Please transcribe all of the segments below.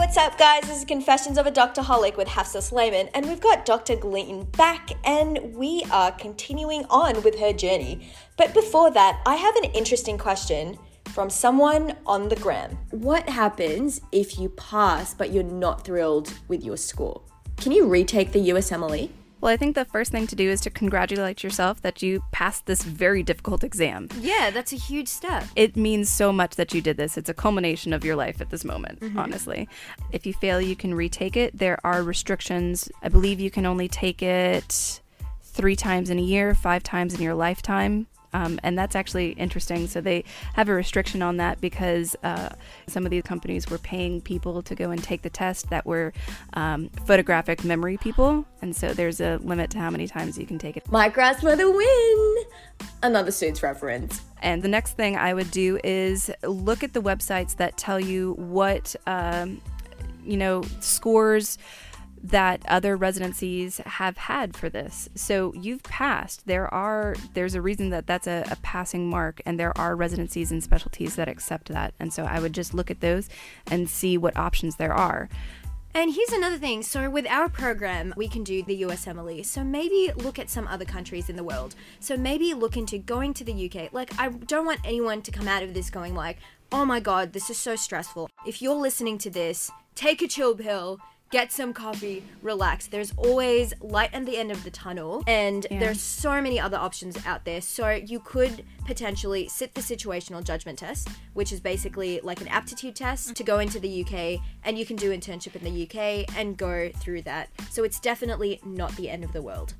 what's up, guys? This is Confessions of a Doctorholic with Hafsa Slayman, and we've got Dr. Gleeton back, and we are continuing on with her journey. But before that, I have an interesting question from someone on the gram. What happens if you pass but you're not thrilled with your score? Can you retake the USMLE? Well, I think the first thing to do is to congratulate yourself that you passed this very difficult exam. Yeah, that's a huge step. It means so much that you did this. It's a culmination of your life at this moment, honestly. If you fail, you can retake it. There are restrictions. I believe you can only take it 3 times in a year, 5 times in your lifetime. And that's actually interesting. So they have a restriction on that because some of these companies were paying people to go and take the test that were photographic memory people. And so there's a limit to how many times you can take it. My grandmother win! Another Suits reference. And the next thing I would do is look at the websites that tell you what, scores that other residencies have had for this. So you've passed. There's a reason that that's a passing mark, and there are residencies and specialties that accept that. And so I would just look at those and see what options there are. And here's another thing. So with our program, we can do the USMLE. So maybe look at some other countries in the world. So maybe look into going to the UK. Like, I don't want anyone to come out of this going like, oh my God, this is so stressful. If you're listening to this, take a chill pill, get some coffee, relax. There's always light at the end of the tunnel, and there's so many other options out there. So you could potentially sit the situational judgment test, which is basically like an aptitude test to go into the UK, and you can do internship in the UK and go through that. So it's definitely not the end of the world.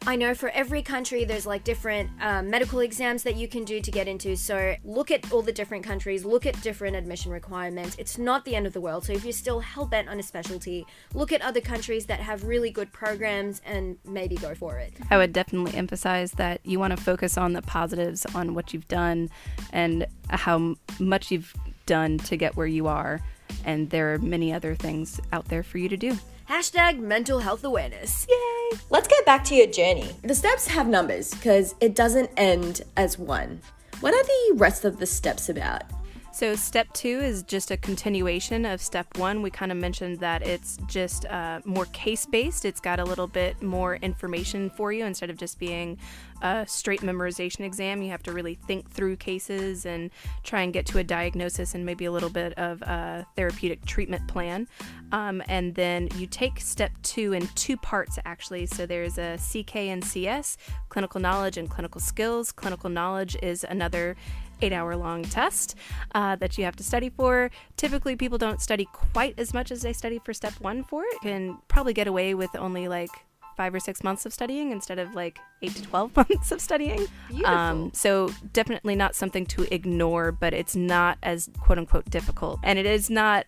I know for every country there's like different medical exams that you can do to get into, so look at all the different countries, look at different admission requirements. It's not the end of the world, so if you're still hell-bent on a specialty, look at other countries that have really good programs and maybe go for it. I would definitely emphasize that you want to focus on the positives, on what you've done and how much you've done to get where you are, and there are many other things out there for you to do. Hashtag mental health awareness. Yay! Let's get back to your journey. The steps have numbers because it doesn't end as one. What are the rest of the steps about? So step 2 is just a continuation of step 1. We kind of mentioned that it's just more case-based. It's got a little bit more information for you instead of just being a straight memorization exam. You have to really think through cases and try and get to a diagnosis and maybe a little bit of a therapeutic treatment plan. And then you take step 2 in 2 parts, actually. So there's a CK and CS, clinical knowledge and clinical skills. Clinical knowledge is another 8-hour-long test that you have to study for. Typically, people don't study quite as much as they study for step 1 for it. You can probably get away with only like 5 or 6 months of studying instead of like 8 to 12 months of studying. Beautiful. So definitely not something to ignore, but it's not as quote unquote difficult. And it is not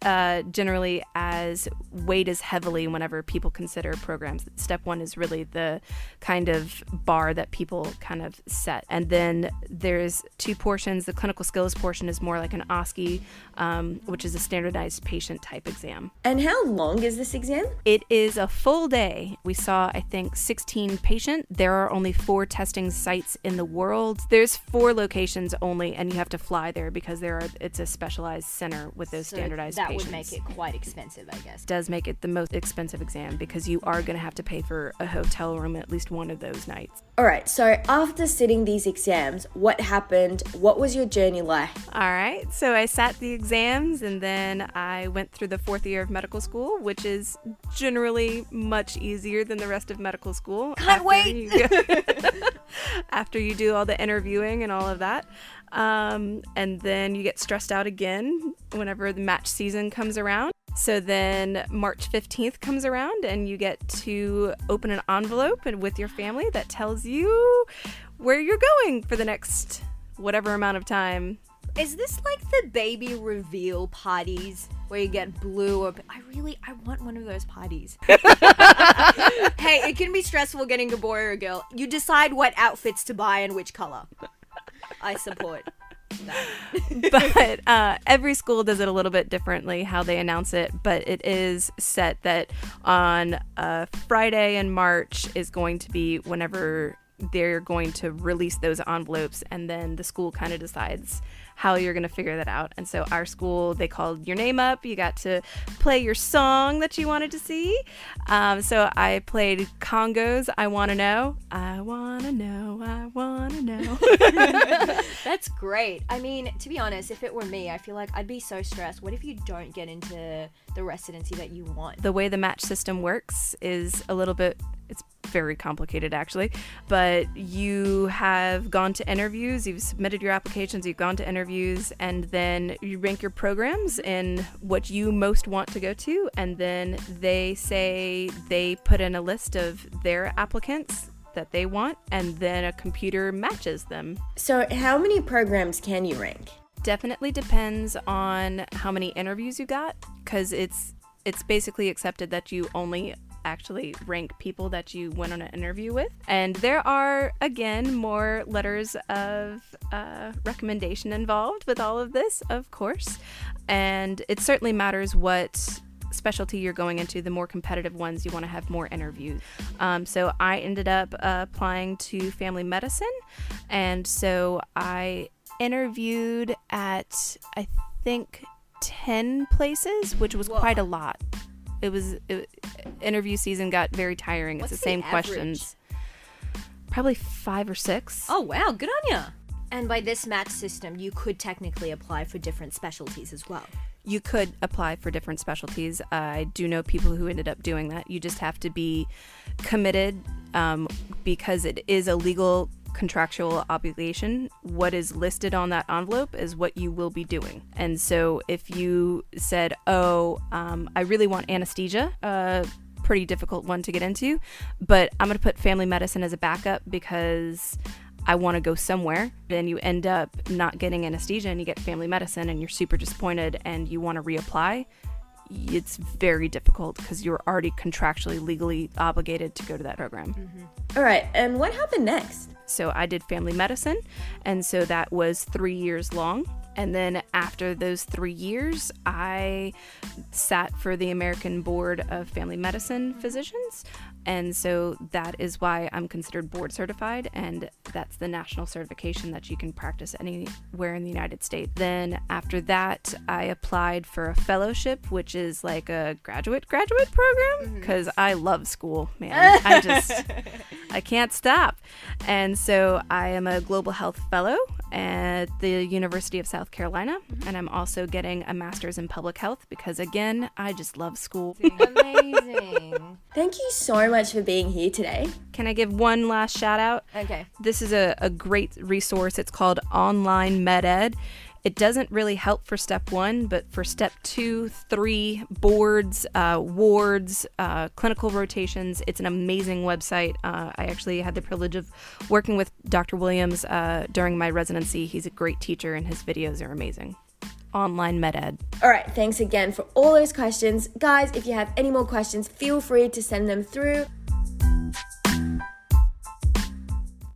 generally as weighed as heavily whenever people consider programs. Step 1 is really the kind of bar that people kind of set. And then there's 2 portions. The clinical skills portion is more like an OSCE, which is a standardized patient type exam. And how long is this exam? It is a full day. We saw, I think, 16 patients. There are only 4 testing sites in the world. There's 4 locations only, and you have to fly there because it's a specialized center with those standardized patients. That would make it quite expensive, I guess. It does make it the most expensive exam because you are going to have to pay for a hotel room at least one of those nights. All right, so after sitting these exams, what happened? What was your journey like? All right, so I sat the exams, and then I went through the 4th year of medical school, which is generally much easier than the rest of medical school. Can't wait! After you do all the interviewing and all of that. And then you get stressed out again whenever the match season comes around. So then March 15th comes around, and you get to open an envelope with your family that tells you where you're going for the next whatever amount of time. Is this like the baby reveal parties where you get blue or... I want one of those parties. Hey, it can be stressful getting a boy or a girl. You decide what outfits to buy and which color. I support that. But every school does it a little bit differently how they announce it, but it is set that on Friday in March is going to be whenever they're going to release those envelopes, and then the school kind of decides how you're going to figure that out. And so our school, they called your name up. You got to play your song that you wanted to see. So I played Congo's I Wanna Know. I wanna know, I wanna know. That's great. I mean, to be honest, if it were me, I feel like I'd be so stressed. What if you don't get into the residency that you want? The way the match system works is it's very complicated actually, but you have gone to interviews, you've submitted your applications, you've gone to interviews, and then you rank your programs in what you most want to go to, and then they say they put in a list of their applicants that they want, and then a computer matches them. So how many programs can you rank? Definitely depends on how many interviews you got, because it's basically accepted that you only actually rank people that you went on an interview with. And there are, again, more letters of recommendation involved with all of this, of course. And it certainly matters what specialty you're going into. The more competitive ones, you want to have more interviews. So I ended up applying to family medicine. And so I interviewed at, I think, 10 places, which was quite a lot. Interview season got very tiring. It's the same questions. Probably 5 or 6. Oh, wow. Good on ya. And by this match system, you could technically apply for different specialties as well. You could apply for different specialties. I do know people who ended up doing that. You just have to be committed because it is a legal contractual obligation. What is listed on that envelope is what you will be doing. And so if you said, I really want anesthesia, a pretty difficult one to get into, but I'm going to put family medicine as a backup because I want to go somewhere, then you end up not getting anesthesia and you get family medicine and you're super disappointed and you want to reapply. It's very difficult because you're already contractually legally obligated to go to that program. Mm-hmm. All right, and what happened next? So I did family medicine, and so that was 3 years long. And then after those 3 years, I sat for the American Board of Family Medicine Physicians. And so that is why I'm considered board certified, and that's the national certification that you can practice anywhere in the United States. Then after that, I applied for a fellowship, which is like a graduate program, because I love school, man. I can't stop. And so I am a global health fellow at the University of South Carolina, and I'm also getting a master's in public health because, again, I just love school. Amazing. Thank you so much for being here today. Can I give one last shout out? Okay. This is a great resource. It's called Online MedEd. It doesn't really help for step 1, but for step 2, 3, boards, wards, clinical rotations, it's an amazing website. I actually had the privilege of working with Dr. Williams during my residency. He's a great teacher and his videos are amazing. Online MedEd. All right, thanks again for all those questions. Guys, if you have any more questions, feel free to send them through.